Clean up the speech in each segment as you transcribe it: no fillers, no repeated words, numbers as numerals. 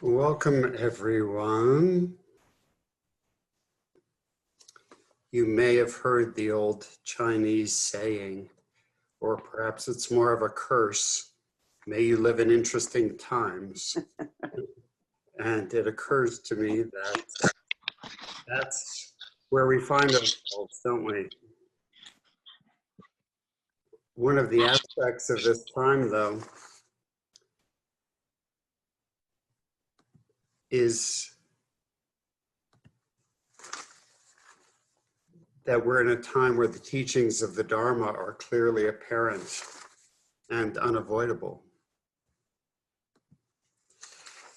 Welcome, everyone. You may have heard the old Chinese saying, or perhaps it's more of a curse, may you live in interesting times. And it occurs to me that that's where we find ourselves, don't we? One of the aspects of this time, though, is that we're in a time where the teachings of the Dharma are clearly apparent and unavoidable.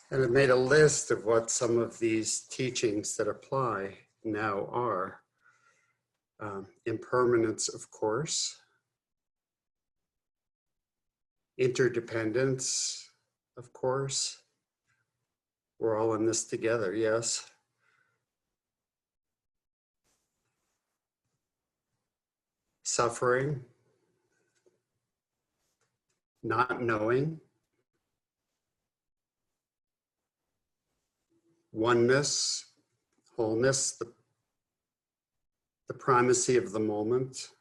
And I've made a list of what some of these teachings that apply now are. Impermanence, of course. Interdependence, of course. We're all in this together, yes. Suffering. Not knowing. Oneness, wholeness, the primacy of the moment,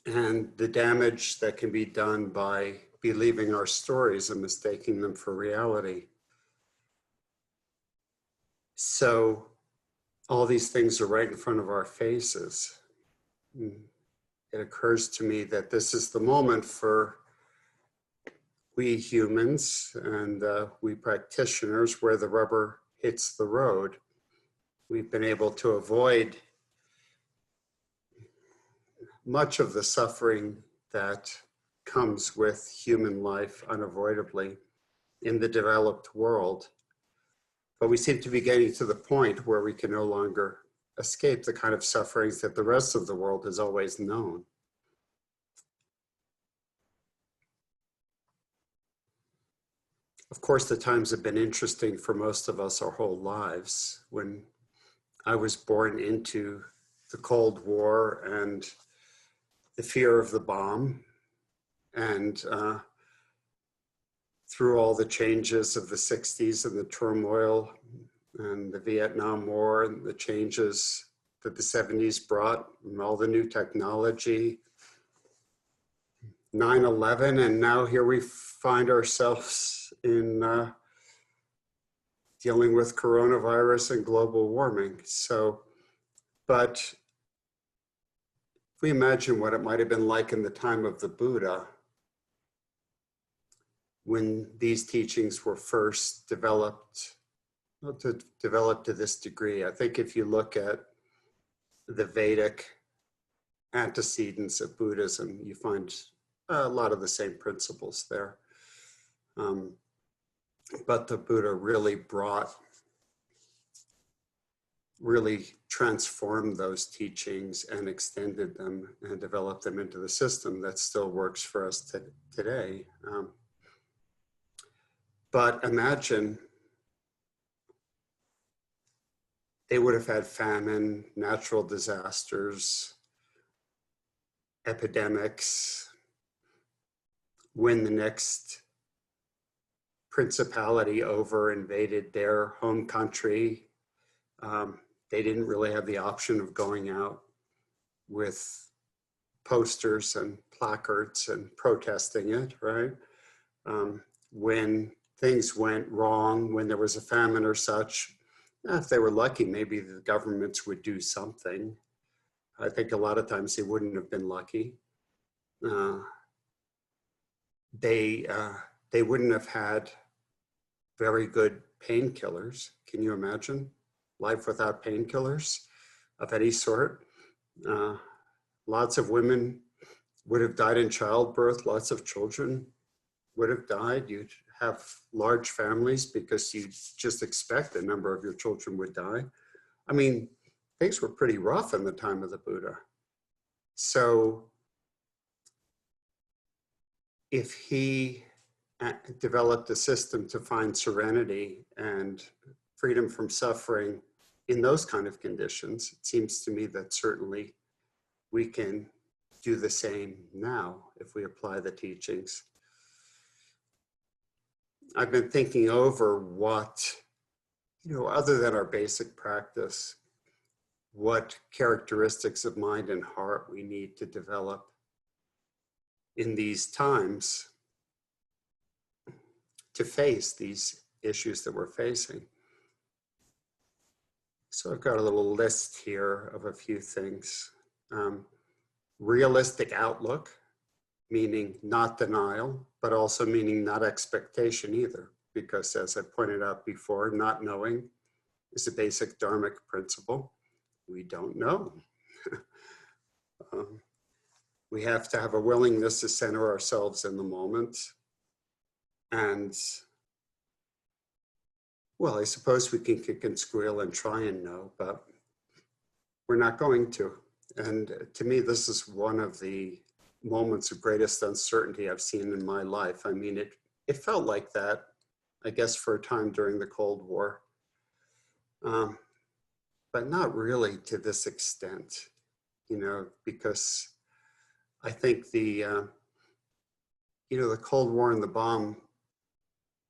and the damage that can be done by believing our stories and mistaking them for reality. So all these things are right in front of our faces. It occurs to me that this is the moment for we humans and we practitioners where the rubber hits the road. We've been able to avoid much of the suffering that comes with human life unavoidably in the developed world. But we seem to be getting to the point where we can no longer escape the kind of sufferings that the rest of the world has always known. Of course, the times have been interesting for most of us our whole lives. When I was born into the Cold War and the fear of the bomb, and through all the changes of the 60s and the turmoil and the Vietnam War and the changes that the 70s brought and all the new technology, 9/11, and now here we find ourselves in dealing with coronavirus and global warming. So, but if we imagine what it might have been like in the time of the Buddha, when these teachings were first developed, well, to develop to this degree, I think if you look at the Vedic antecedents of Buddhism, you find a lot of the same principles there. But the Buddha really transformed those teachings and extended them and developed them into the system that still works for us today. But imagine they would have had famine, natural disasters, epidemics, when the next principality over invaded their home country. They didn't really have the option of going out with posters and placards and protesting it, right? When things went wrong, when there was a famine or such, if they were lucky, maybe the governments would do something. I think a lot of times they wouldn't have been lucky. They wouldn't have had very good painkillers. Can you imagine life without painkillers of any sort? Lots of women would have died in childbirth. Lots of children would have died. You'd have large families because you just expect a number of your children would die. I mean, things were pretty rough in the time of the Buddha. So if he developed a system to find serenity and freedom from suffering in those kind of conditions, it seems to me that certainly we can do the same now if we apply the teachings. I've been thinking over what, other than our basic practice, what characteristics of mind and heart we need to develop in these times to face these issues that we're facing. So I've got a little list here of a few things. Realistic outlook, meaning not denial, but also meaning not expectation either. Because as I pointed out before, not knowing is a basic dharmic principle. We don't know. We have to have a willingness to center ourselves in the moment. And, well, I suppose we can kick and squeal and try and know, but we're not going to. And to me, this is one of the moments of greatest uncertainty I've seen in my life. I mean, it felt like that, I guess, for a time during the Cold War, but not really to this extent, because I think the Cold War and the bomb,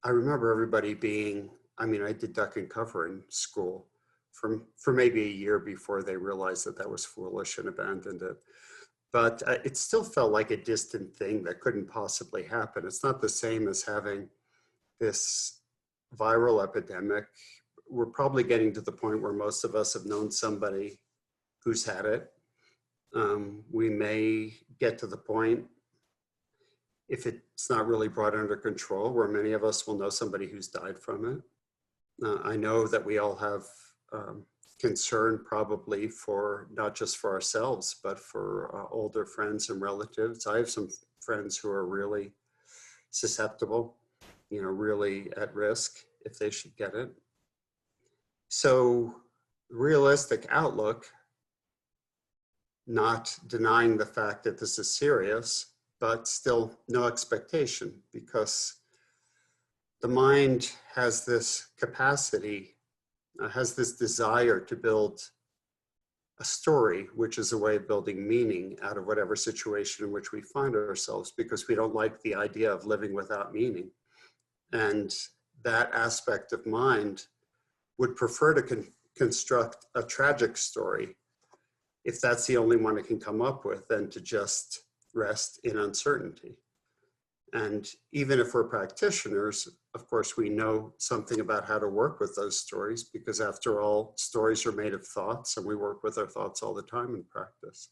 I remember everybody being, I did duck and cover in school for maybe a year before they realized that was foolish and abandoned it. But it still felt like a distant thing that couldn't possibly happen. It's not the same as having this viral epidemic. We're probably getting to the point where most of us have known somebody who's had it. We may get to the point, if it's not really brought under control, where many of us will know somebody who's died from it. I know that we all have concern probably for not just for ourselves, but for older friends and relatives. I have some friends who are really susceptible, really at risk if they should get it. So realistic outlook, not denying the fact that this is serious, but still no expectation, because the mind has this capacity, has this desire to build a story, which is a way of building meaning out of whatever situation in which we find ourselves, because we don't like the idea of living without meaning. And that aspect of mind would prefer to construct a tragic story, if that's the only one it can come up with, than to just rest in uncertainty. And even if we're practitioners, of course, we know something about how to work with those stories, because after all, stories are made of thoughts, and we work with our thoughts all the time in practice.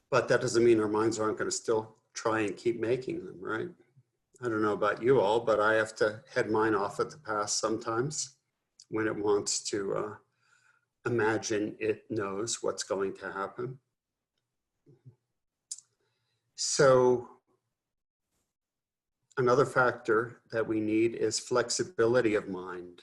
But that doesn't mean our minds aren't going to still try and keep making them, right? I don't know about you all, but I have to head mine off at the pass sometimes when it wants to imagine it knows what's going to happen. So another factor that we need is flexibility of mind.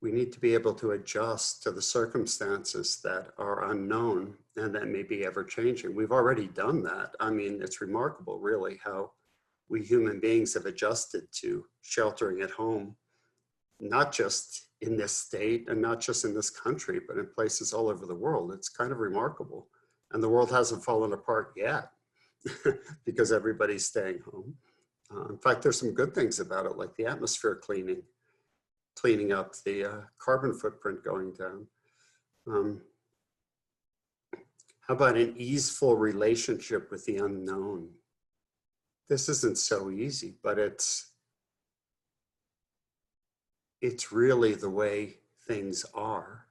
We need to be able to adjust to the circumstances that are unknown and that may be ever changing. We've already done that. I mean, it's remarkable, really, how we human beings have adjusted to sheltering at home, not just in this state and not just in this country, but in places all over the world. It's kind of remarkable. And the world hasn't fallen apart yet because everybody's staying home. In fact, there's some good things about it, like the atmosphere cleaning up, the carbon footprint going down. How about an easeful relationship with the unknown? This isn't so easy, but it's really the way things are.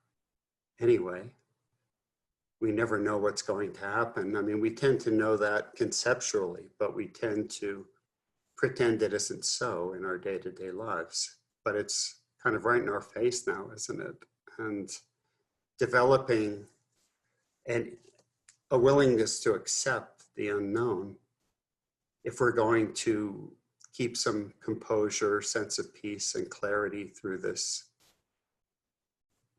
Anyway, we never know what's going to happen. I mean, we tend to know that conceptually, but we tend to pretend it isn't so in our day-to-day lives. But it's kind of right in our face now, isn't it? And developing a willingness to accept the unknown, if we're going to keep some composure, sense of peace and clarity through this.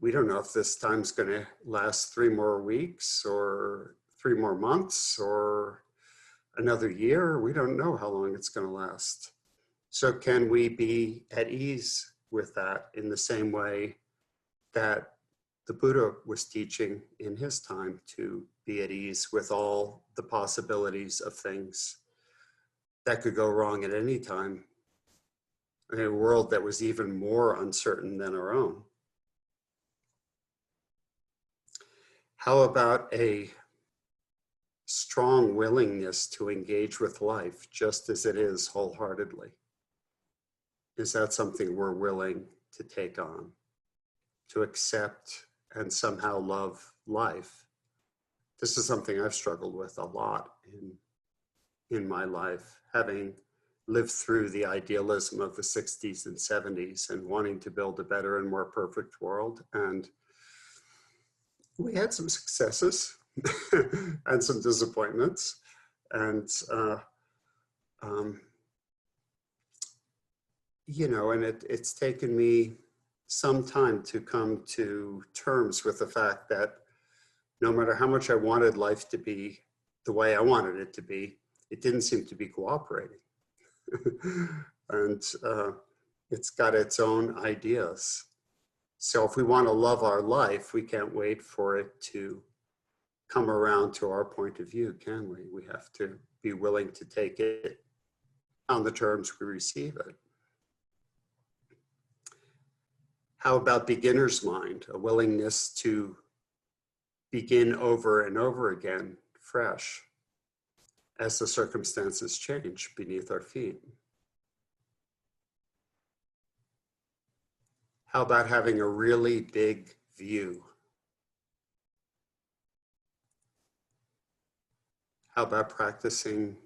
We don't know if this time's going to last 3 more weeks or 3 more months or another year. We don't know how long it's going to last. So can we be at ease with that in the same way that the Buddha was teaching in his time, to be at ease with all the possibilities of things that could go wrong at any time in a world that was even more uncertain than our own. How about a strong willingness to engage with life just as it is wholeheartedly? Is that something we're willing to take on, to accept and somehow love life? This is something I've struggled with a lot in my life, having lived through the idealism of the 60s and 70s and wanting to build a better and more perfect world. And we had some successes and some disappointments. And, you know, and it's taken me some time to come to terms with the fact that no matter how much I wanted life to be the way I wanted it to be, it didn't seem to be cooperating. And it's got its own ideas. So if we want to love our life, we can't wait for it to come around to our point of view, can we? We have to be willing to take it on the terms we receive it. How about beginner's mind, a willingness to begin over and over again, fresh, as the circumstances change beneath our feet? How about having a really big view? How about practicing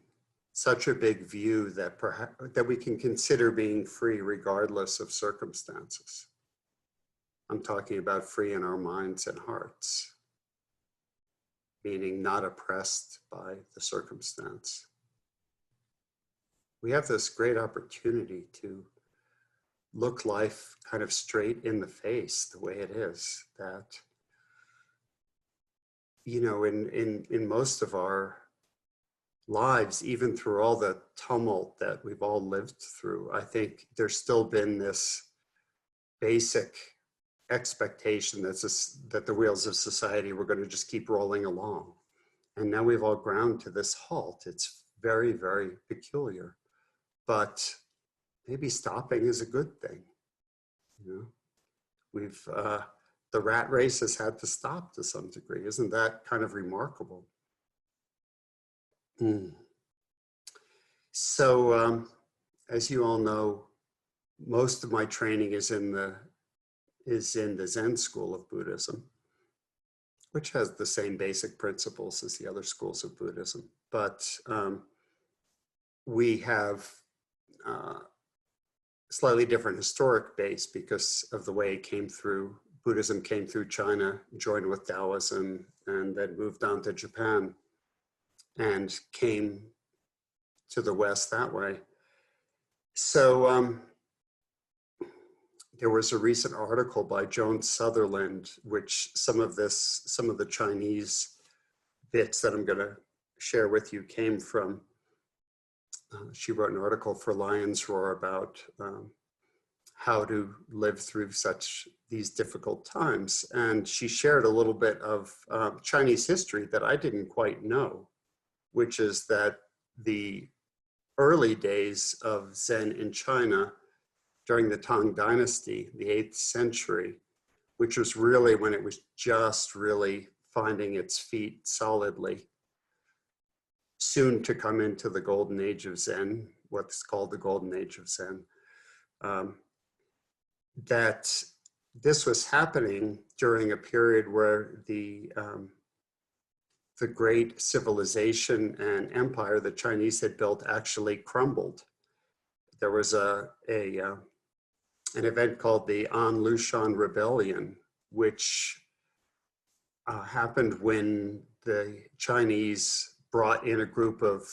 such a big view that perhaps that we can consider being free regardless of circumstances? I'm talking about free in our minds and hearts, meaning not oppressed by the circumstance. We have this great opportunity to look life kind of straight in the face the way it is, that, you know, in most of our lives, even through all the tumult that we've all lived through, I think there's still been this basic expectation that the wheels of society were going to just keep rolling along. And now we've all ground to this halt. It's very, very peculiar. But maybe stopping is a good thing. You know, we've, the rat race has had to stop to some degree. Isn't that kind of remarkable? So, as you all know, most of my training is in the Zen school of Buddhism, which has the same basic principles as the other schools of Buddhism. But we have slightly different historic base because of the way it came through. Buddhism came through China, joined with Taoism, and then moved on to Japan and came to the West that way. So there was a recent article by Joan Sutherland, which some of the Chinese bits that I'm going to share with you came from. She wrote an article for Lion's Roar about how to live through these difficult times. And she shared a little bit of Chinese history that I didn't quite know, which is that the early days of Zen in China during the Tang Dynasty, the 8th century, which was really when it was just really finding its feet solidly, soon to come into the golden age of Zen, what's called the golden age of Zen, that this was happening during a period where the great civilization and empire the Chinese had built actually crumbled. There was an event called the An Lushan Rebellion, which happened when the Chinese brought in a group of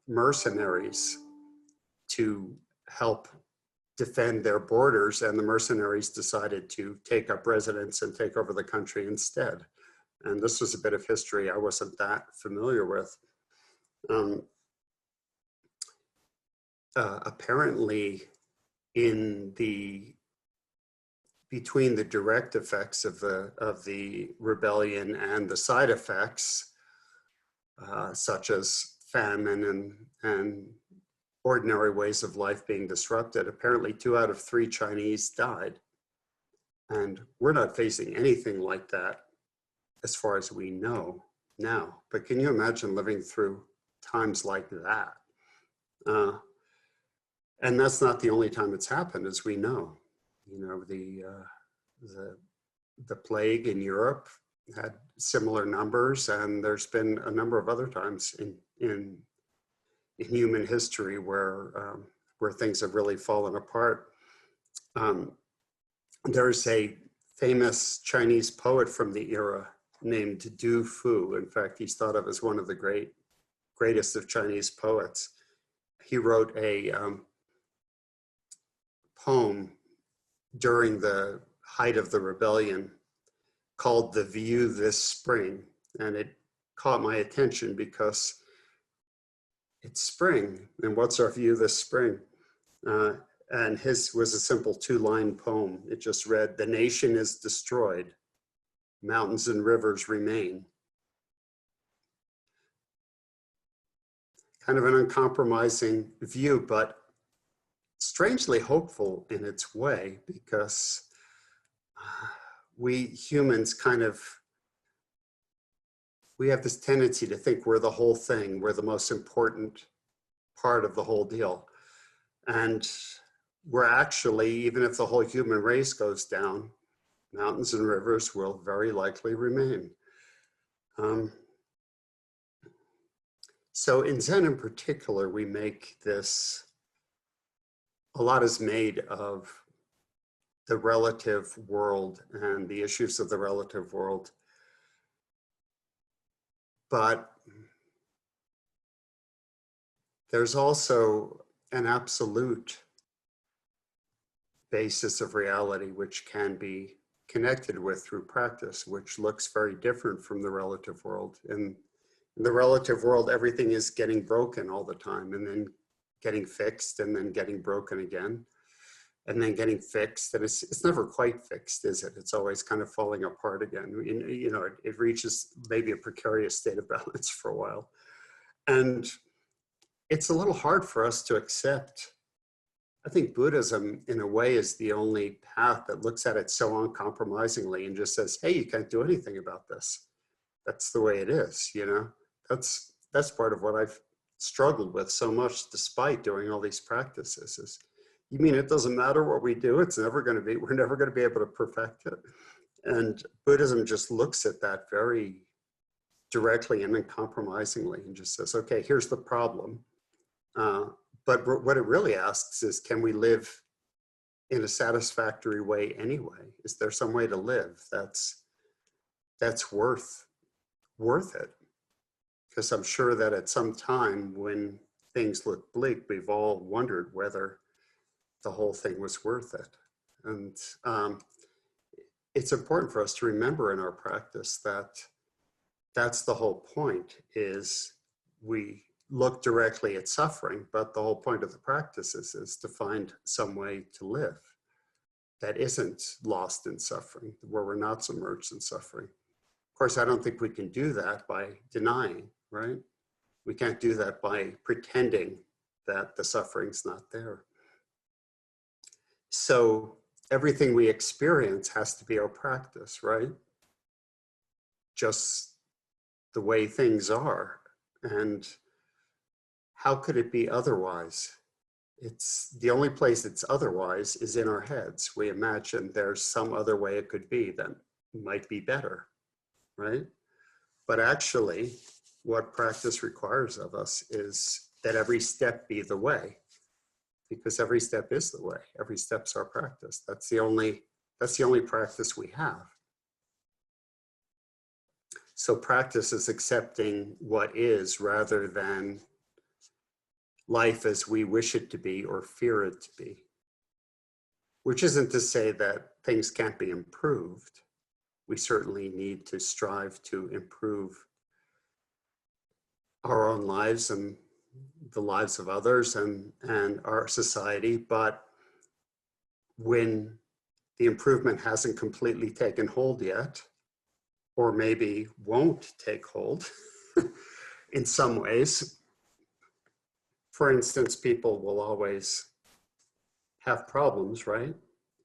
mercenaries to help defend their borders, and the mercenaries decided to take up residence and take over the country instead. And this was a bit of history I wasn't that familiar with. Apparently, between the direct effects of the rebellion and the side effects, such as famine and ordinary ways of life being disrupted. Apparently 2 out of 3 Chinese died. And we're not facing anything like that as far as we know now. But can you imagine living through times like that? And that's not the only time it's happened, as we know. You know, the plague in Europe had similar numbers, and there's been a number of other times in human history where things have really fallen apart. There's a famous Chinese poet from the era named Du Fu. In fact, he's thought of as one of the greatest of Chinese poets. He wrote a poem during the height of the rebellion called "The View This Spring," and it caught my attention because it's spring, and what's our view this spring? And his was a simple 2-line poem. It just read, "The nation is destroyed, mountains and rivers remain." Kind of an uncompromising view, but strangely hopeful in its way, because we humans we have this tendency to think we're the whole thing, we're the most important part of the whole deal. And we're actually, even if the whole human race goes down, mountains and rivers will very likely remain. So in Zen in particular, we make this, a lot is made of the relative world and the issues of the relative world. But there's also an absolute basis of reality which can be connected with through practice, which looks very different from the relative world. In the relative world, everything is getting broken all the time, and then getting fixed, and then getting broken again, and then getting fixed. And it's never quite fixed, is it? It's always kind of falling apart again. You know, it reaches maybe a precarious state of balance for a while. And it's a little hard for us to accept. I think Buddhism, in a way, is the only path that looks at it so uncompromisingly and just says, hey, you can't do anything about this. That's the way it is, you know? That's part of what I've struggled with so much, despite doing all these practices, is, you mean it doesn't matter what we do? It's never going to be, we're never going to be able to perfect it. And Buddhism just looks at that very directly and uncompromisingly and just says, okay, here's the problem. But what it really asks is, can we live in a satisfactory way anyway? Is there some way to live that's worth it? Because I'm sure that at some time when things look bleak, we've all wondered whether the whole thing was worth it. And it's important for us to remember in our practice that that's the whole point, is we look directly at suffering, but the whole point of the practice is to find some way to live that isn't lost in suffering, where we're not submerged in suffering. Of course, I don't think we can do that by denying, right? We can't do that by pretending that the suffering's not there. So everything we experience has to be our practice, right? Just the way things are. And how could it be otherwise? It's the only place it's otherwise is in our heads. We imagine there's some other way it could be that might be better, right? But actually, what practice requires of us is that every step be the way, because every step is the way. Every step's our practice. That's the only practice we have. So practice is accepting what is rather than life as we wish it to be or fear it to be. Which isn't to say that things can't be improved. We certainly need to strive to improve our own lives and the lives of others and our society. But when the improvement hasn't completely taken hold yet, or maybe won't take hold in some ways, For instance, people will always have problems, right?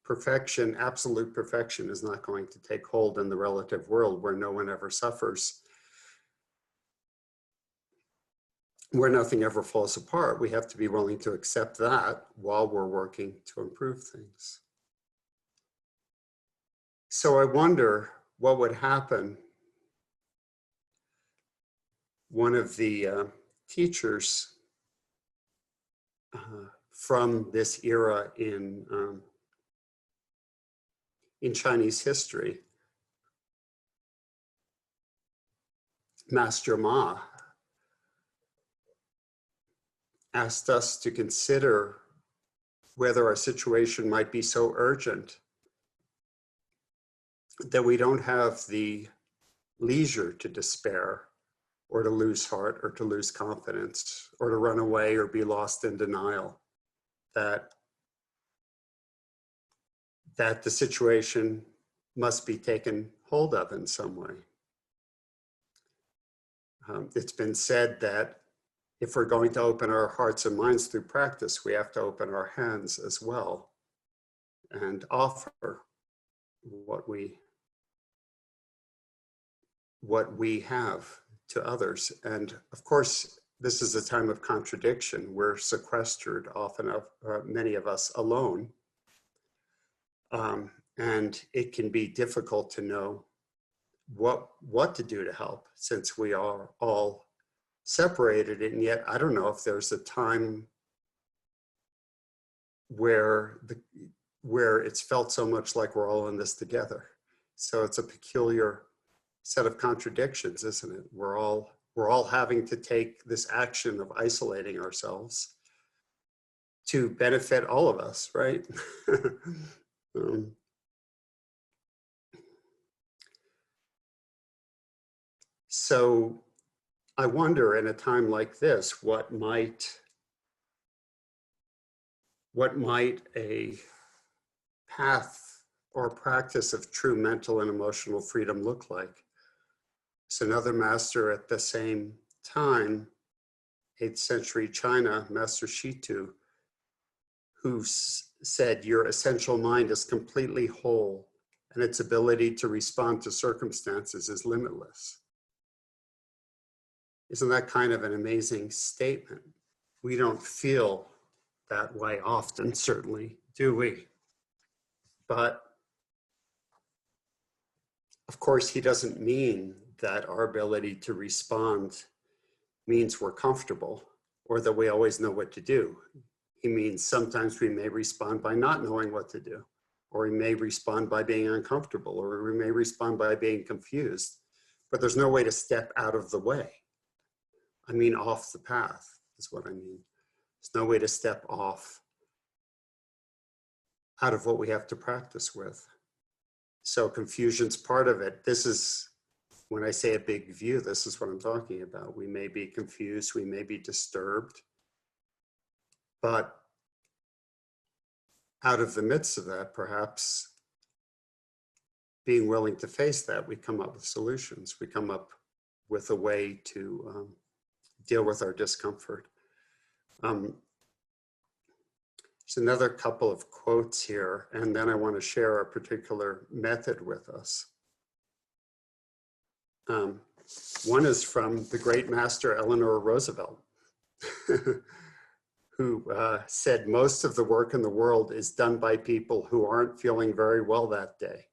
Perfection, absolute perfection is not going to take hold in the relative world where no one ever suffers, where nothing ever falls apart. We have to be willing to accept that while we're working to improve things. So I wonder what would happen. One of the teachers from this era in Chinese history, Master Ma, asked us to consider whether our situation might be so urgent that we don't have the leisure to despair or to lose heart or to lose confidence or to run away or be lost in denial, that the situation must be taken hold of in some way. It's been said that if we're going to open our hearts and minds through practice, we have to open our hands as well and offer what we have to others. And of course, this is a time of contradiction. We're sequestered, often many of us alone. And it can be difficult to know what to do to help, since we are all separated. And yet, I don't know if there's a time where it's felt so much like we're all in this together. So it's a peculiar set of contradictions, isn't it? We're all having to take this action of isolating ourselves to benefit all of us, right? So I wonder, in a time like this, what might a path or practice of true mental and emotional freedom look like? So another master at the same time, 8th century China, Master Shitou, who said, your essential mind is completely whole and its ability to respond to circumstances is limitless. Isn't that kind of an amazing statement? We don't feel that way often, certainly, do we? But of course, he doesn't mean that our ability to respond means we're comfortable or that we always know what to do. He means sometimes we may respond by not knowing what to do, or we may respond by being uncomfortable, or we may respond by being confused, but there's no way to step out of the way. I mean, off the path is what I mean. There's no way to step off out of what we have to practice with. So confusion's part of it. This is, when I say a big view, this is what I'm talking about. We may be confused, we may be disturbed, but out of the midst of that, perhaps being willing to face that, we come up with solutions. We come up with a way to deal with our discomfort. There's another couple of quotes here, and then I want to share a particular method with us. One is from the great master Eleanor Roosevelt, who said, most of the work in the world is done by people who aren't feeling very well that day.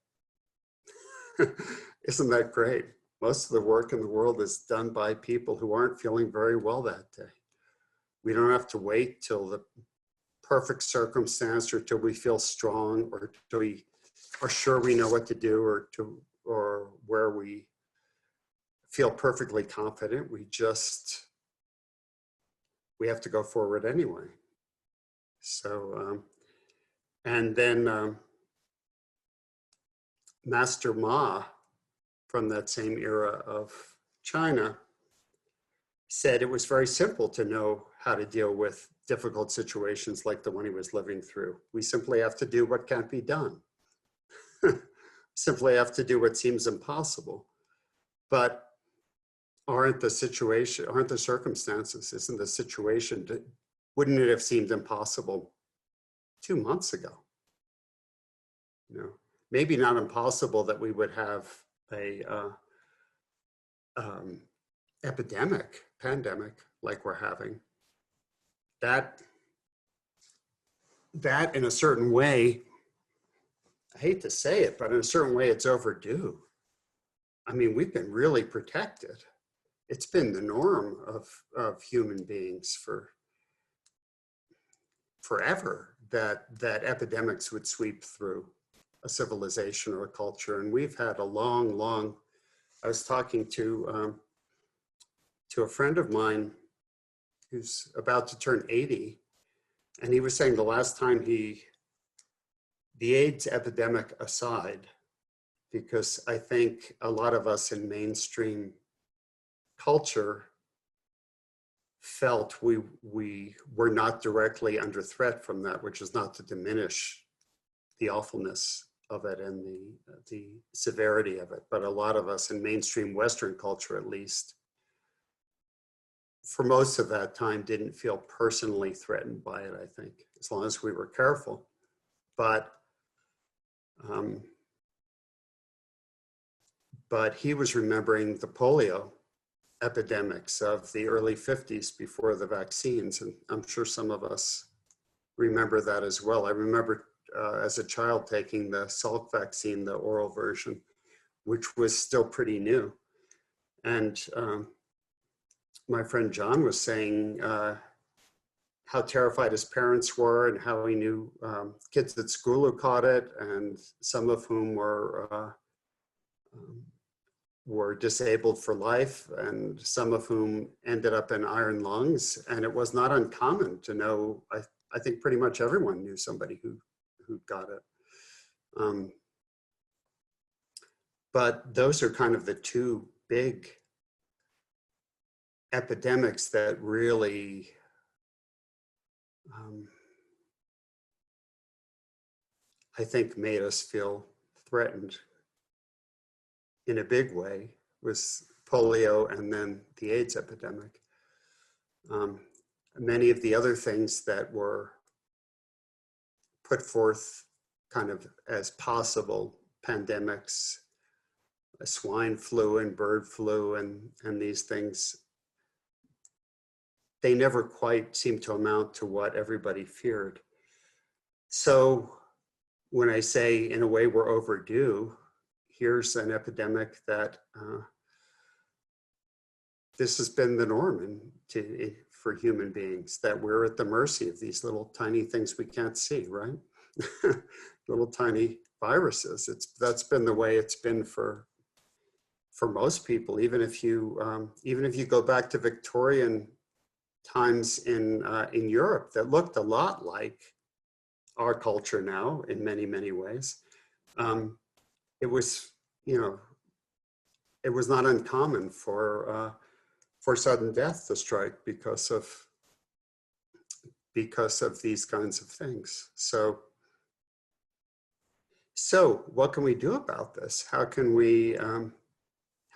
Isn't that great? Most of the work in the world is done by people who aren't feeling very well that day. We don't have to wait till the perfect circumstance or till we feel strong or till we are sure we know what to do or where we feel perfectly confident. We have to go forward anyway. So, and then Master Ma, from that same era of China, said it was very simple to know how to deal with difficult situations like the one he was living through. We simply have to do what can't be done. Simply have to do what seems impossible. But aren't the circumstances, isn't the situation wouldn't it have seemed impossible 2 months ago? You know, maybe not impossible that we would have a pandemic like we're having. That in a certain way, I hate to say it, but in a certain way, it's overdue. I mean, we've been really protected. It's been the norm of human beings for forever that epidemics would sweep through a civilization or a culture. And we've had a long, I was talking to a friend of mine who's about to turn 80, and he was saying the last time the AIDS epidemic aside, because I think a lot of us in mainstream culture felt we were not directly under threat from that, which is not to diminish the awfulness of it and the severity of it. But a lot of us in mainstream Western culture, at least, for most of that time, didn't feel personally threatened by it, I think, as long as we were careful. But he was remembering the polio epidemics of the early 50s before the vaccines. And I'm sure some of us remember that as well. I remember as a child taking the Salk vaccine, the oral version, which was still pretty new. And my friend John was saying how terrified his parents were and how he knew kids at school who caught it, and some of whom were disabled for life, and some of whom ended up in iron lungs. And it was not uncommon to know, I think pretty much everyone knew somebody who got it. But those are kind of the two big epidemics that really I think made us feel threatened in a big way, was polio and then the AIDS epidemic. Many of the other things that were put forth kind of as possible pandemics, swine flu and bird flu and these things, they never quite seemed to amount to what everybody feared. So when I say in a way we're overdue, here's an epidemic that this has been the norm for human beings, that we're at the mercy of these little tiny things we can't see, right? Little tiny viruses. That's been the way it's been for most people. Even if you go back to Victorian times in Europe, that looked a lot like our culture now in many ways. It was, it was not uncommon for sudden death to strike because of these kinds of things. So what can we do about this? How can we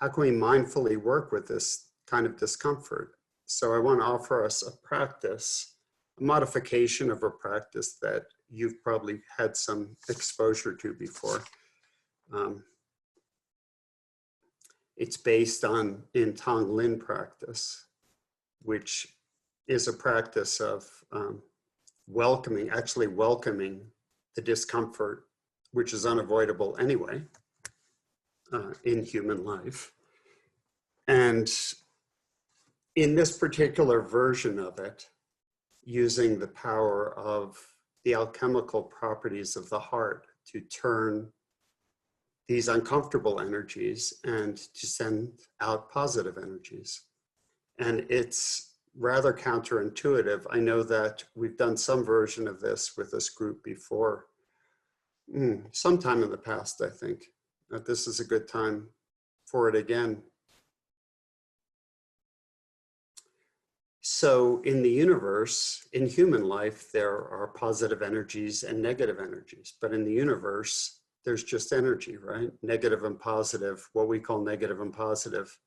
mindfully work with this kind of discomfort? So I want to offer us a practice, a modification of a practice that you've probably had some exposure to before. It's based in tonglen practice, which is a practice of welcoming the discomfort, which is unavoidable anyway in human life. And in this particular version of it, using the power of the alchemical properties of the heart to turn these uncomfortable energies and to send out positive energies. And it's rather counterintuitive. I know that we've done some version of this with this group before, sometime in the past, I think. That this is a good time for it again. So in the universe, in human life, there are positive energies and negative energies. But in the universe, there's just energy, right? Negative and positive, what we call negative and positive.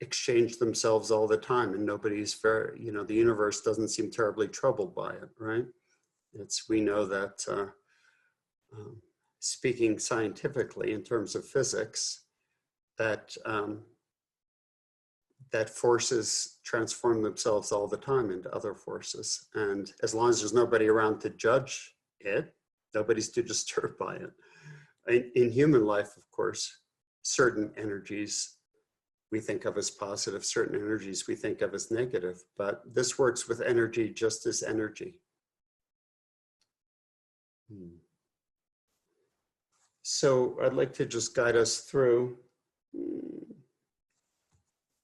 exchange themselves all the time, and nobody's very, you know, the universe doesn't seem terribly troubled by it, right? We know that speaking scientifically in terms of physics, that that forces transform themselves all the time into other forces. And as long as there's nobody around to judge it, nobody's too disturbed by it. In human life, of course, certain energies we think of as positive, certain energies we think of as negative, but this works with energy just as energy. So I'd like to just guide us through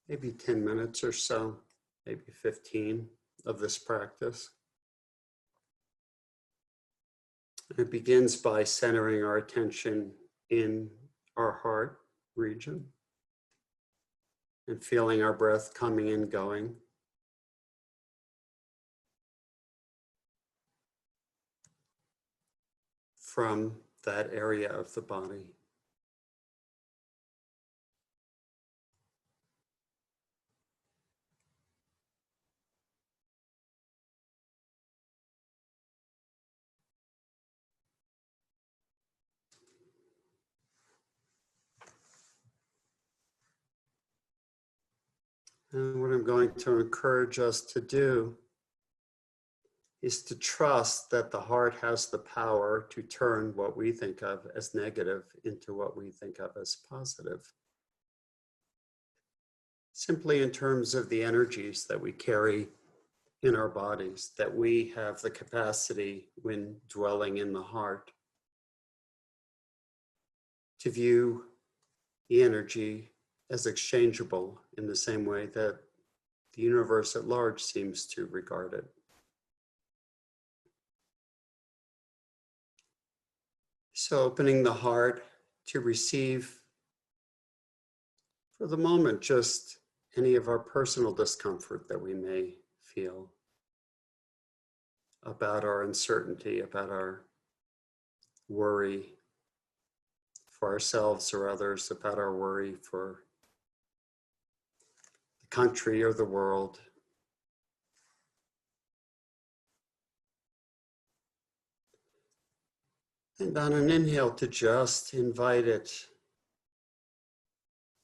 maybe 10 minutes or so, maybe 15 of this practice. It begins by centering our attention in our heart region and feeling our breath coming and going. From that area of the body. And what I'm going to encourage us to do is to trust that the heart has the power to turn what we think of as negative into what we think of as positive. Simply in terms of the energies that we carry in our bodies, that we have the capacity when dwelling in the heart to view the energy as exchangeable in the same way that the universe at large seems to regard it. So opening the heart to receive, for the moment, just any of our personal discomfort that we may feel about our uncertainty, about our worry for ourselves or others, about our worry for the country or the world. And on an inhale, to just invite it,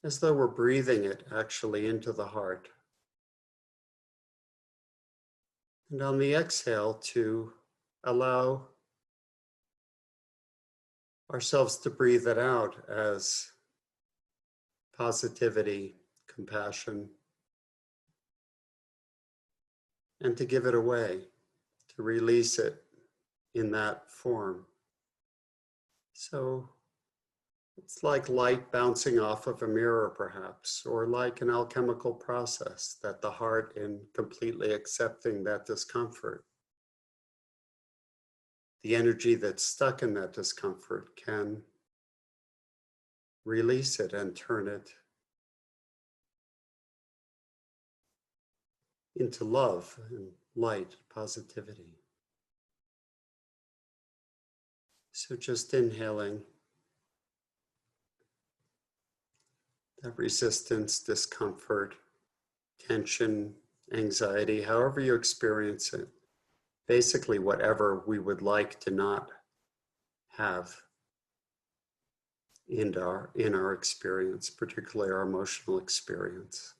as though we're breathing it actually into the heart. And on the exhale, to allow ourselves to breathe it out as positivity, compassion, and to give it away, to release it in that form. So it's like light bouncing off of a mirror, perhaps, or like an alchemical process that the heart, in completely accepting that discomfort, the energy that's stuck in that discomfort can release it and turn it into love and light, positivity. So just inhaling that resistance, discomfort, tension, anxiety, however you experience it. Basically, whatever we would like to not have in our experience, particularly our emotional experience.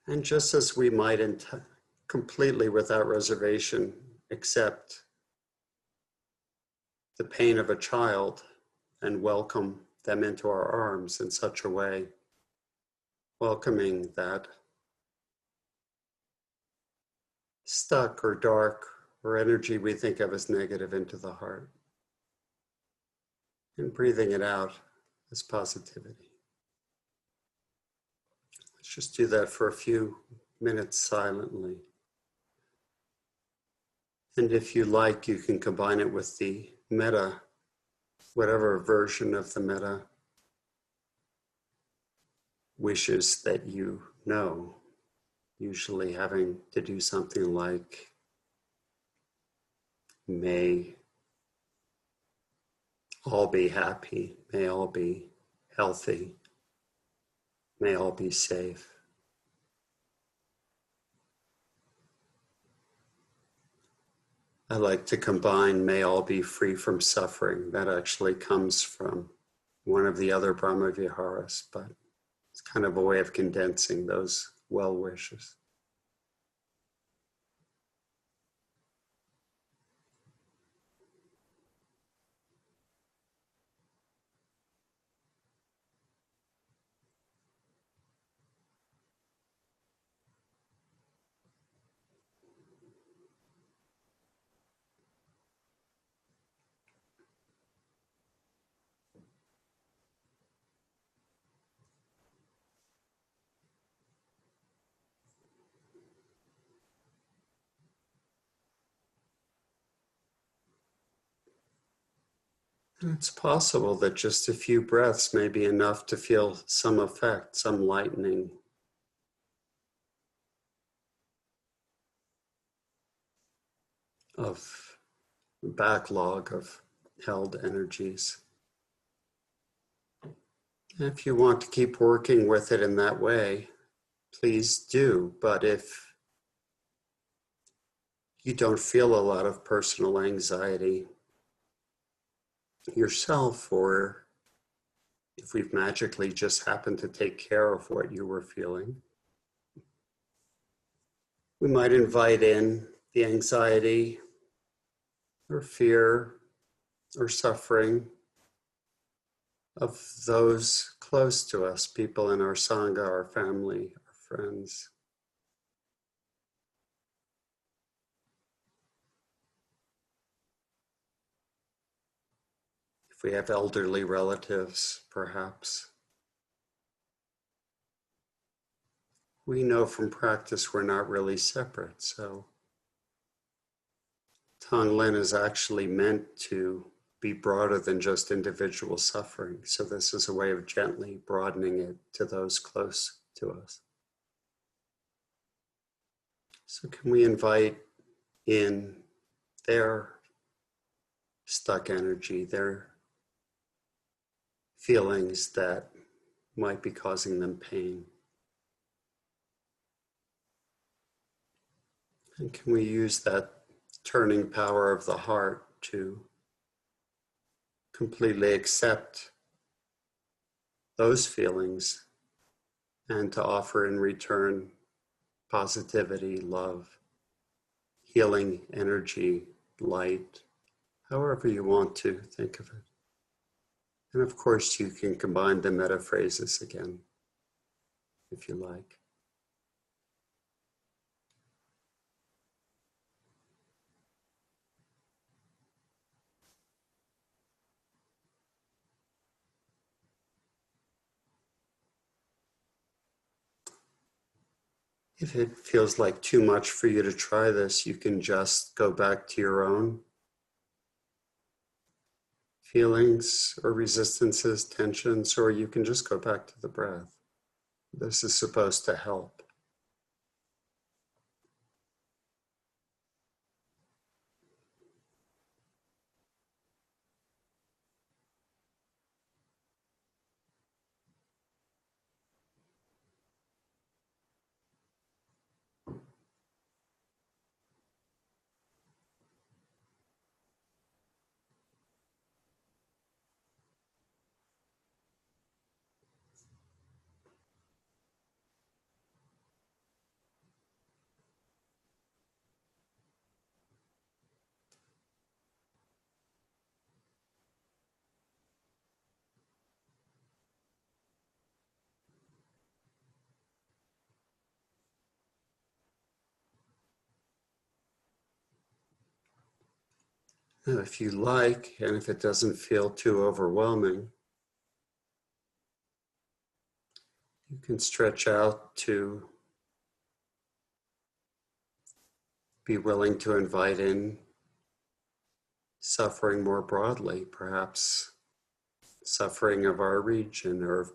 And just as we might completely without reservation accept the pain of a child and welcome them into our arms in such a way, welcoming that stuck or dark or energy we think of as negative into the heart, and breathing it out as positivity. Let's just do that for a few minutes silently. And if you like, you can combine it with the metta, whatever version of the metta wishes that you know, usually having to do something like, may all be happy, may all be healthy, may all be safe. I like to combine may all be free from suffering. That actually comes from one of the other Brahma Viharas, but it's kind of a way of condensing those well wishes. It's possible that just a few breaths may be enough to feel some effect, some lightening of backlog of held energies. If you want to keep working with it in that way, please do. But if you don't feel a lot of personal anxiety yourself, or if we've magically just happened to take care of what you were feeling, we might invite in the anxiety or fear or suffering of those close to us, people in our Sangha, our family, our friends. If we have elderly relatives, perhaps. We know from practice we're not really separate, so tonglen is actually meant to be broader than just individual suffering. So this is a way of gently broadening it to those close to us. So can we invite in their stuck energy, their feelings that might be causing them pain? And can we use that turning power of the heart to completely accept those feelings and to offer in return positivity, love, healing energy, light, however you want to think of it. And of course, you can combine the metta phrases again, if you like. If it feels like too much for you to try this, you can just go back to your own feelings or resistances, tensions, or you can just go back to the breath. This is supposed to help. Now, if you like, and if it doesn't feel too overwhelming, you can stretch out to be willing to invite in suffering more broadly, perhaps suffering of our region, or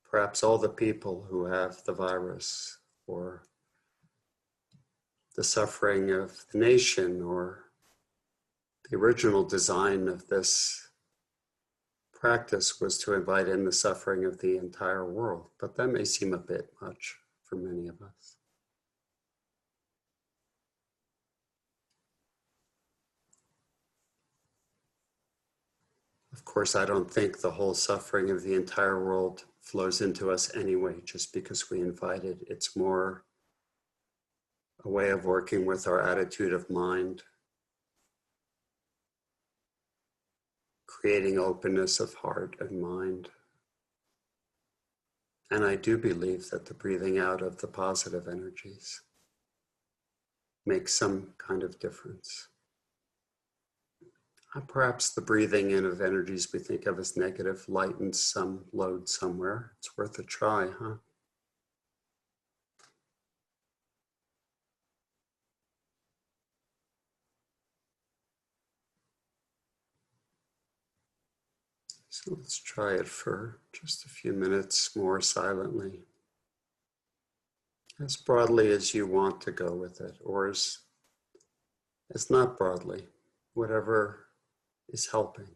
perhaps all the people who have the virus, or the suffering of the nation, or the original design of this practice was to invite in the suffering of the entire world, but that may seem a bit much for many of us. Of course, I don't think the whole suffering of the entire world flows into us anyway, just because we invite it. It's more a way of working with our attitude of mind, creating openness of heart and mind. And I do believe that the breathing out of the positive energies makes some kind of difference. Perhaps the breathing in of energies we think of as negative lightens some load somewhere. It's worth a try, huh? So let's try it for just a few minutes more silently. As broadly as you want to go with it, or as not broadly, whatever is helping.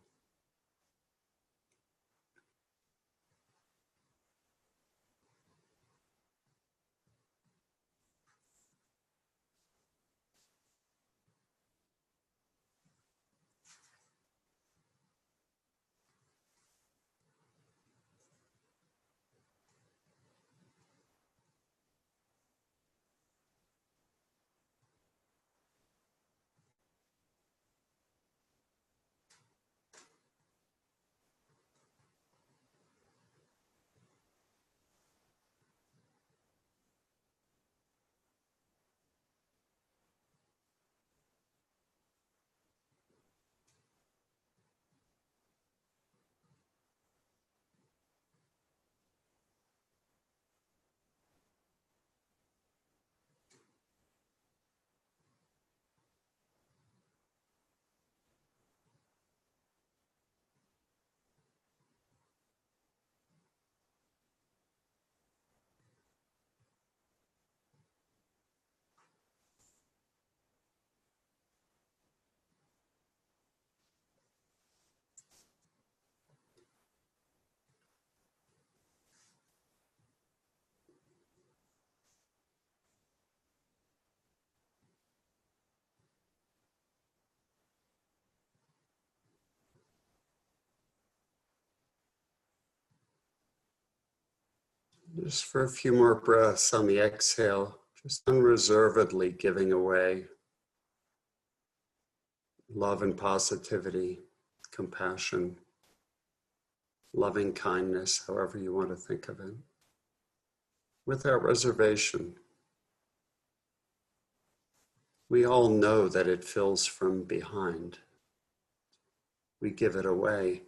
Just for a few more breaths on the exhale, just unreservedly giving away love and positivity, compassion, loving kindness, however you want to think of it, without reservation. We all know that it fills from behind. We give it away.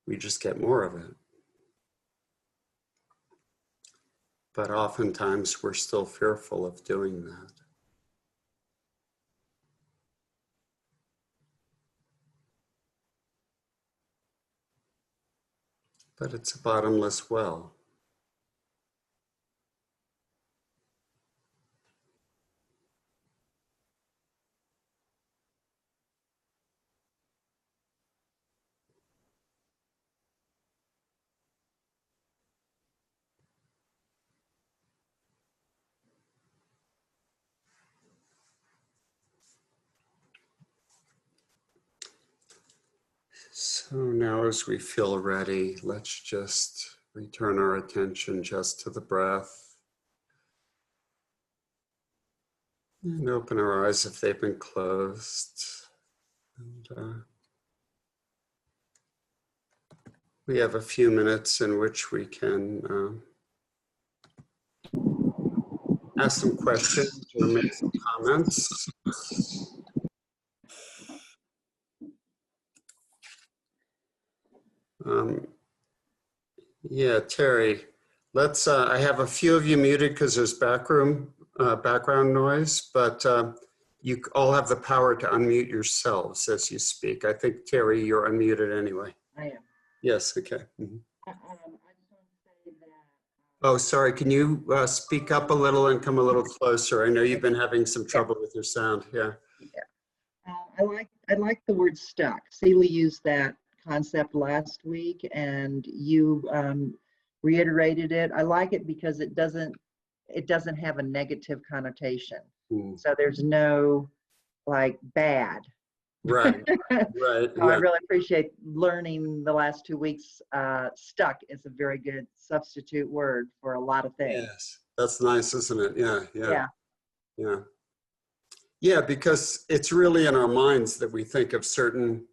We just get more of it. But oftentimes we're still fearful of doing that. But it's a bottomless well. So now as we feel ready, let's just return our attention just to the breath. And open our eyes if they've been closed. And we have a few minutes in which we can ask some questions or make some comments. Yeah, Terry, let's, I have a few of you muted because there's background noise, but you all have the power to unmute yourselves as you speak. I think, Terry, you're unmuted anyway. I am. Yes, okay. Mm-hmm. I just want to say that. Oh, sorry, can you speak up a little and come a little closer? I know you've been having some trouble with your sound, yeah. Yeah. I like the word stuck. Seeley used that concept last week, and you reiterated it. I like it because it doesn't have a negative connotation. So there's no like bad. Right, right, So I yeah. really appreciate learning the last 2 weeks. Stuck is a very good substitute word for a lot of things. Yes, that's nice, isn't it? Yeah, yeah, Yeah. yeah. Yeah, because it's really in our minds that we think of certain,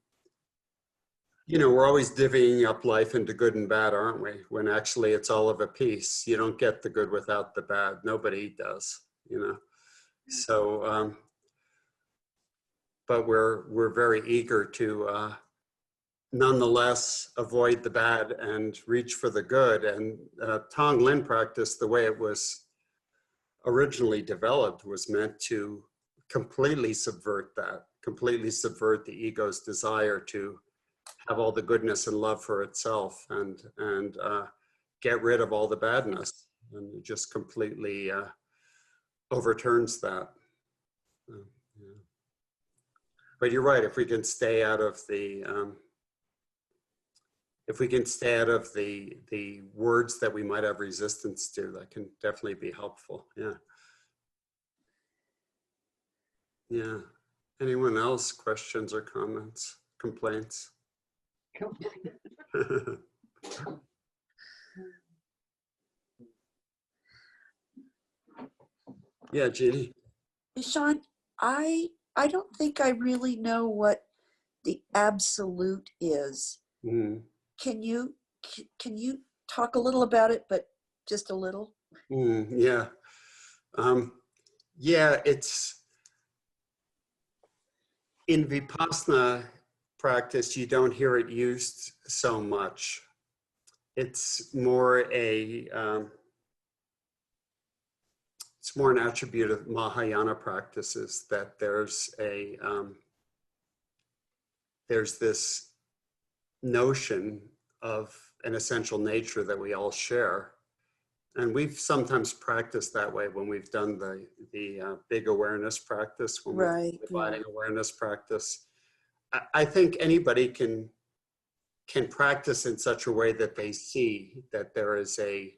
you know, we're always divvying up life into good and bad, aren't we? When actually it's all of a piece. You don't get the good without the bad. Nobody does, you know. So, but we're very eager to nonetheless avoid the bad and reach for the good. And tonglen practice, the way it was originally developed, was meant to completely subvert that, completely subvert the ego's desire to have all the goodness and love for itself, and get rid of all the badness, and it just completely overturns that. Yeah. But you're right. If we can stay out of the the words that we might have resistance to, that can definitely be helpful. Yeah. Yeah. Anyone else? Questions or comments? Complaints? Yeah, Jeannie. Sean, I don't think I really know what the absolute is. Mm. Can you talk a little about it, but just a little? Yeah. Yeah, it's in Vipassana practice, you don't hear it used so much. It's more it's more an attribute of Mahayana practices, that there's this notion of an essential nature that we all share. And we've sometimes practiced that way when we've done the big awareness practice, when Right. we're dividing awareness practice. I think anybody can practice in such a way that they see that there is a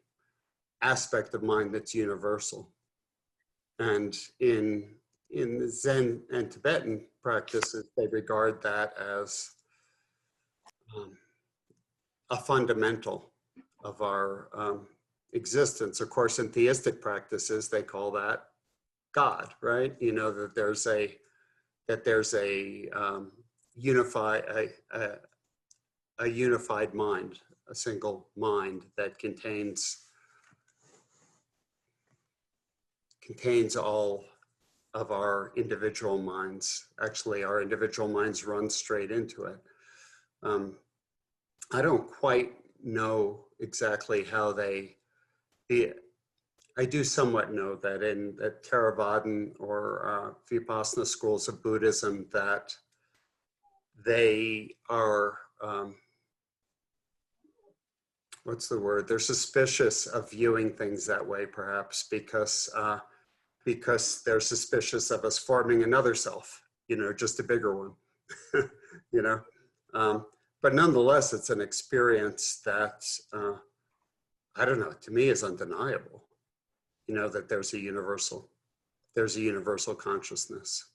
aspect of mind that's universal. And in Zen and Tibetan practices, they regard that as a fundamental of our existence. Of course, in theistic practices, they call that God, right? You know, that there's a unified mind, a single mind that contains all of our individual minds. Actually, our individual minds run straight into it. I don't quite know exactly how I do somewhat know that in the Theravadan or Vipassana schools of Buddhism, that they are, what's the word? They're suspicious of viewing things that way, perhaps, because they're suspicious of us forming another self, you know, just a bigger one, you know. But nonetheless, it's an experience that, I don't know, to me is undeniable, you know, that there's a universal consciousness.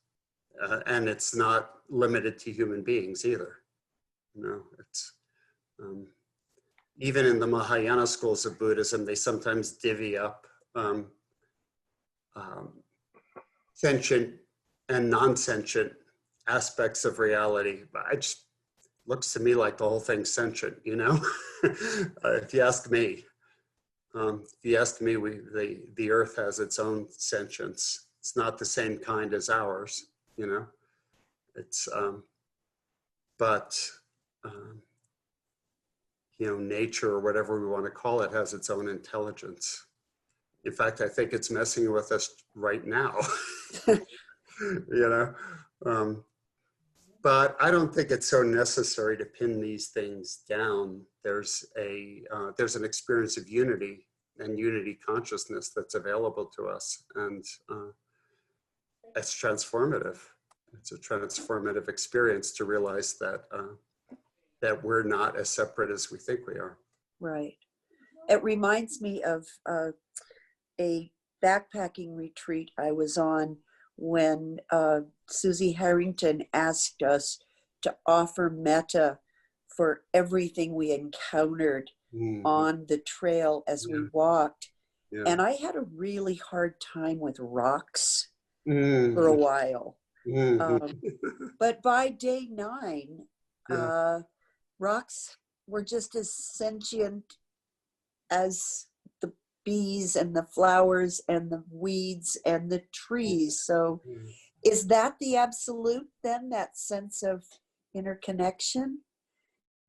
And it's not limited to human beings either. You know, it's, even in the Mahayana schools of Buddhism, they sometimes divvy up sentient and non-sentient aspects of reality. It just looks to me like the whole thing's sentient, you know. If you ask me, the Earth has its own sentience. It's not the same kind as ours, you know. It's, you know, nature, or whatever we want to call it, has its own intelligence. In fact, I think it's messing with us right now, you know. But I don't think it's so necessary to pin these things down. There's an experience of unity and unity consciousness that's available to us, and it's transformative. It's a transformative experience to realize that that we're not as separate as we think we are. Right. It reminds me of a backpacking retreat I was on when Susie Harrington asked us to offer metta for everything we encountered on the trail as we walked. Yeah. And I had a really hard time with rocks for a while. But by day 9, rocks were just as sentient as the bees and the flowers and the weeds and the trees. So is that the absolute then, that sense of interconnection?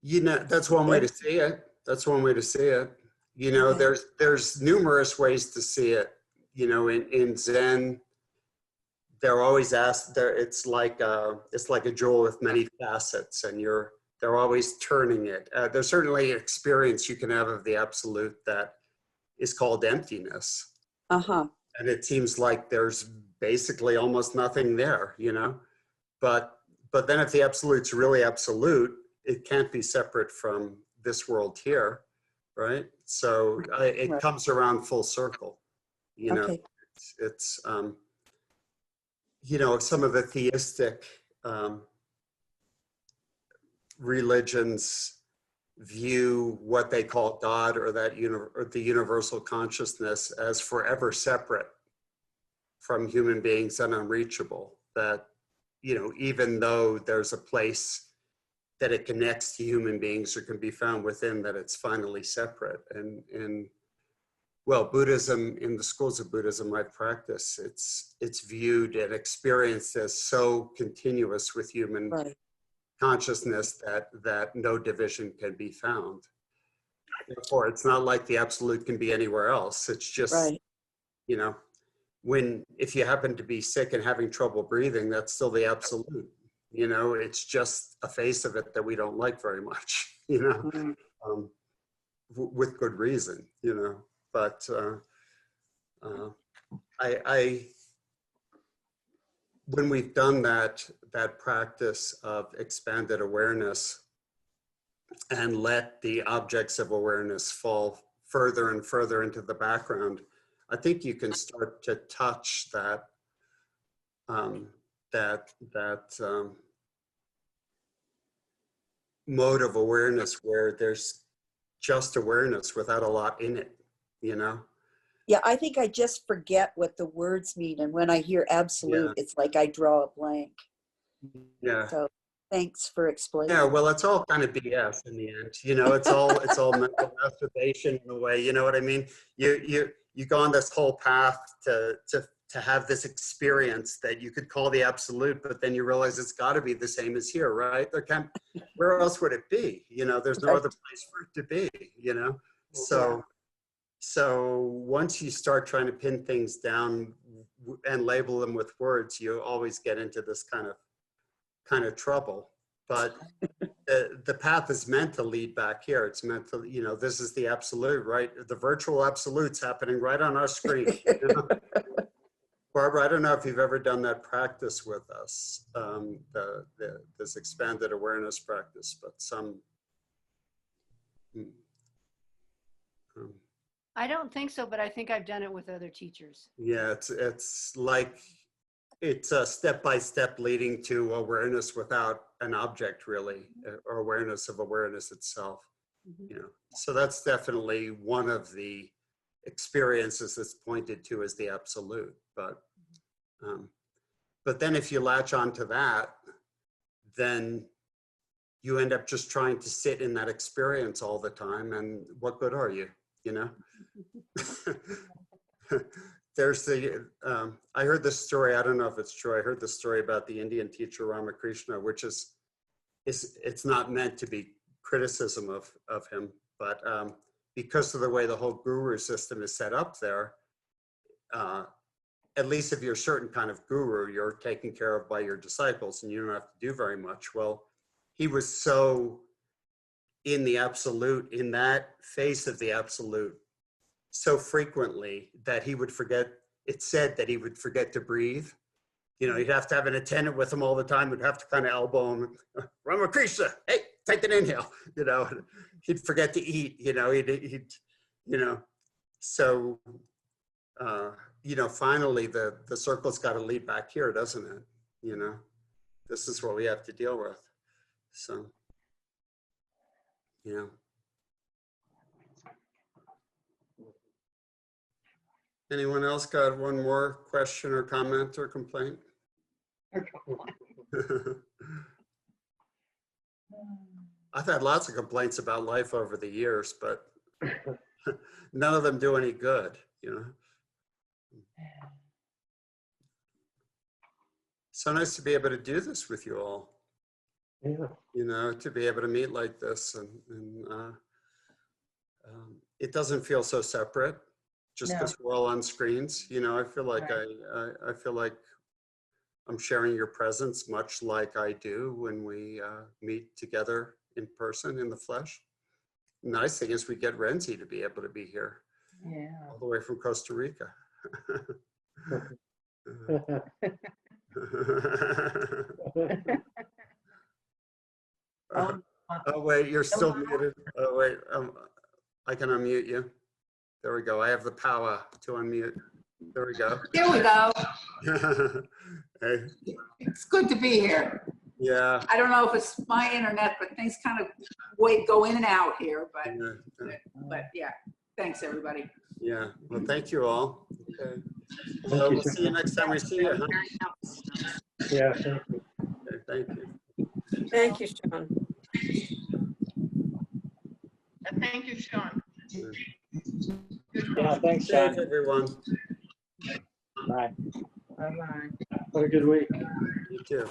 You know, that's one way to see it. That's one way to see it. You know, there's numerous ways to see it. You know, in Zen, they're always asked there. It's like a jewel with many facets, and they're always turning it. There's certainly experience you can have of the absolute that is called emptiness. And it seems like there's basically almost nothing there, you know. But then if the absolute's really absolute, it can't be separate from this world here, right? So it comes around full circle, you know. It's you know, some of the theistic religions view what they call God or the universal consciousness as forever separate from human beings and unreachable. That, you know, even though there's a place that it connects to human beings or can be found within, that it's finally separate. And well, Buddhism, in the schools of Buddhism I practice, it's viewed and experienced as so continuous with human consciousness that no division can be found. Therefore, it's not like the absolute can be anywhere else. It's just, you know, if you happen to be sick and having trouble breathing, that's still the absolute. You know, it's just a face of it that we don't like very much, you know, with good reason, you know. But when we've done that practice of expanded awareness and let the objects of awareness fall further and further into the background, I think you can start to touch that mode of awareness where there's just awareness without a lot in it, you know? Yeah, I think I just forget what the words mean. And when I hear absolute, it's like I draw a blank. Yeah. So thanks for explaining. Yeah, well, it's all kind of BS in the end. You know, it's all mental masturbation in a way, you know what I mean? You go on this whole path to have this experience that you could call the absolute, but then you realize it's got to be the same as here, right? Where else would it be? You know, there's no other place for it to be, you know? So once you start trying to pin things down and label them with words, you always get into this kind of trouble. But the path is meant to lead back here. It's meant to, you know, this is the absolute, right? The virtual absolute's happening right on our screen. You know? Barbara, I don't know if you've ever done that practice with us, this expanded awareness practice, but I don't think so, but I think I've done it with other teachers. Yeah, it's like, it's a step-by-step leading to awareness without an object really, or awareness of awareness itself. You know, so that's definitely one of the experiences that's pointed to as the absolute. But then if you latch onto that, then you end up just trying to sit in that experience all the time, and what good are you? You know. There's I heard this story, I don't know if it's true, I heard the story about the Indian teacher Ramakrishna, which it's not meant to be criticism of him, but because of the way the whole guru system is set up there, at least if you're a certain kind of guru, you're taken care of by your disciples and you don't have to do very much. Well, he was so in the absolute, in that face of the absolute, so frequently that he would forget, it said that he would forget to breathe. You know, you'd have to have an attendant with him all the time, would have to kind of elbow him, Ramakrishna, hey, take an inhale, you know, and he'd forget to eat, you know, he'd you know, so, you know, finally the circle's got to lead back here, doesn't it? You know, this is what we have to deal with. So, you know. Anyone else got one more question or comment or complaint? I've had lots of complaints about life over the years, but none of them do any good, you know. So nice to be able to do this with you all. Yeah. You know, to be able to meet like this, and it doesn't feel so separate just because we're all on screens. You know, I feel like I feel like I'm sharing your presence much like I do when we meet together in person in the flesh. The nice thing is we get Renzi to be able to be here, all the way from Costa Rica. Oh wait, you're still muted. Oh wait, I can unmute you. There we go. I have the power to unmute. There we go. Here we go. Hey. It's good to be here. Yeah. I don't know if it's my internet, but things kind of go in and out here. But yeah, thanks everybody. Yeah. Well, thank you all. Okay. So we'll see you next time we see you. Huh? Yeah, thank you. Okay, thank you. Thank you, Sean. Thank you, Sean. Yeah, thanks, Thanks, Sean. everyone. Bye. Bye-bye. Have a good week. You too.